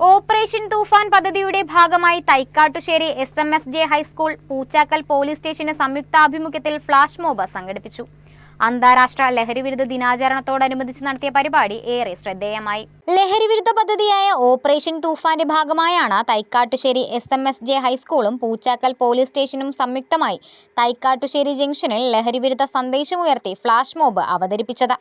Operation Thoofan പദ്ധതിയുടെ ഭാഗമായി Thykkattussery SMSJ high school Poochakkal police station സംയുക്താഭിമുഖ്യത്തിൽ ഫ്ലാഷ് മോബ് സംഘടിപ്പിച്ചു. അന്താരാഷ്ട്ര ലഹരിവിരുദ്ധ ദിനാചരണത്തോടനുബന്ധിച്ച് നടത്തിയ പരിപാടി ഏറെ ശ്രദ്ധേയമായി. ലഹരിവിരുദ്ധ പദ്ധതിയായ ഓപ്പറേഷൻ തൂഫാന്റെ ഭാഗമായാണ് തൈക്കാട്ടുശ്ശേരി SMSJ ഹൈസ്കൂളും പൂച്ചാക്കൽ പോലീസ് സ്റ്റേഷനും സംയുക്തമായി തൈക്കാട്ടുശ്ശേരി ജംഗ്ഷനിൽ ലഹരിവിരുദ്ധ സന്ദേശമുയർത്തി ഫ്ലാഷ് മോബ് അവതരിപ്പിച്ചത്.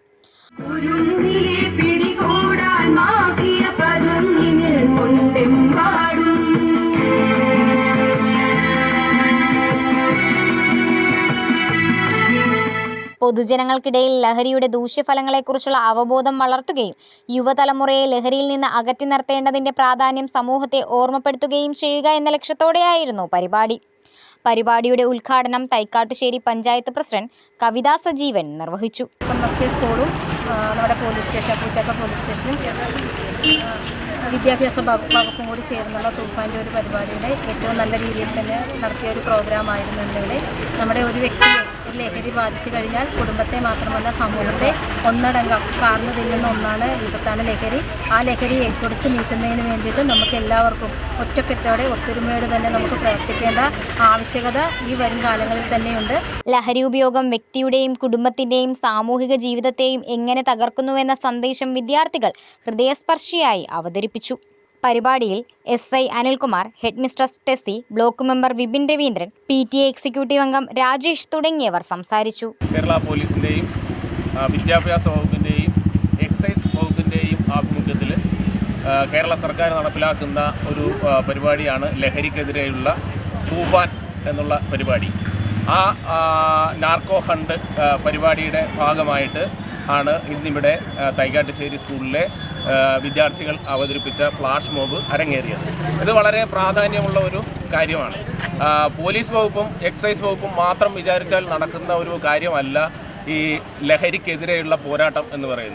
പൊതുജനങ്ങൾക്കിടയിൽ ലഹരിയുടെ ദൂഷ്യഫലങ്ങളെക്കുറിച്ചുള്ള അവബോധം വളർത്തുകയും യുവതലമുറയെ ലഹരിയിൽ നിന്ന് അകറ്റി നിർത്തേണ്ടതിന്റെ പ്രാധാന്യം സമൂഹത്തെ ഓർമ്മപ്പെടുത്തുകയും ചെയ്യുക എന്ന ലക്ഷ്യത്തോടെയായിരുന്നു പരിപാടി. പരിപാടിയുടെ ഉദ്ഘാടനം തൈക്കാട്ടുശ്ശേരി പഞ്ചായത്ത് പ്രസിഡന്റ് കവിത സജീവൻ നിർവഹിച്ചു. SMSJ സ്കൂളും നമ്മുടെ പോലീസ് സ്റ്റേഷൻ പൂച്ചാക്കൽ പോലീസ് സ്റ്റേഷനും വിദ്യാഭ്യാസ വകുപ്പും കൂടി ചേർന്നുള്ള തൂഫാൻ്റെ ഒരു പരിപാടിയുടെ ഏറ്റവും നല്ല രീതിയിൽ തന്നെ നടത്തിയ ഒരു പ്രോഗ്രാമായിരുന്നു ഇന്നിവിടെ. നമ്മുടെ ഒരു വ്യക്തിയെ ഒരു ലഹരി ബാധിച്ചു കഴിഞ്ഞാൽ കുടുംബത്തെ മാത്രമല്ല സമൂഹത്തെ ഒന്നടങ്കം കാർന്നു തിന്നുന്ന ഒന്നാണ് വിപത്താണ് ലഹരി. ആ ലഹരിയെ തുടച്ചു നീക്കുന്നതിന് വേണ്ടിയിട്ട് നമുക്ക് എല്ലാവർക്കും ഒറ്റക്കെട്ടോടെ ഒത്തൊരുമയോടെ തന്നെ നമുക്ക് പ്രവർത്തിക്കേണ്ട ആവശ്യകത ഈ വരും കാലങ്ങളിൽ തന്നെയുണ്ട്. ലഹരി ഉപയോഗം വ്യക്തിയുടെയും കുടുംബത്തിൻ്റെയും സാമൂഹിക ജീവിതത്തെയും എങ്ങനെ തകർക്കുന്നുവെന്ന സന്ദേശം വിദ്യാർത്ഥികൾ ഹൃദയസ്പർശിയായി അവതരിപ്പിച്ചു. പരിപാടിയിൽ SI Anilkumar, head mistress Tessy, block member Vipin Raveendran, PTA executive അംഗം രാജേഷ് തുടങ്ങിയവർ സംസാരിച്ചു. കേരള പോലീസിൻ്റെയും വിദ്യാഭ്യാസ വകുപ്പിൻ്റെയും എക്സൈസ് വകുപ്പിൻ്റെയും ആഭിമുഖ്യത്തിൽ കേരള സർക്കാർ നടപ്പിലാക്കുന്ന ഒരു പരിപാടിയാണ് ലഹരിക്കെതിരെയുള്ള തൂഫാൻ എന്നുള്ള പരിപാടി. ആ നാർക്കോ ഹണ്ട് പരിപാടിയുടെ ഭാഗമായിട്ട് ആണ് ഇന്നിവിടെ തൈക്കാട്ടുശ്ശേരി സ്കൂളിലെ വിദ്യാർത്ഥികൾ അവതരിപ്പിച്ച ഫ്ലാഷ് മോബ് അരങ്ങേറിയത്. ഇത് വളരെ പ്രാധാന്യമുള്ള ഒരു കാര്യമാണ്. പോലീസ് വകുപ്പും എക്സൈസ് വകുപ്പും മാത്രം വിചാരിച്ചാൽ നടക്കുന്ന ഒരു കാര്യമല്ല ഈ ലഹരിക്കെതിരെയുള്ള പോരാട്ടം എന്ന് പറയുന്നത്.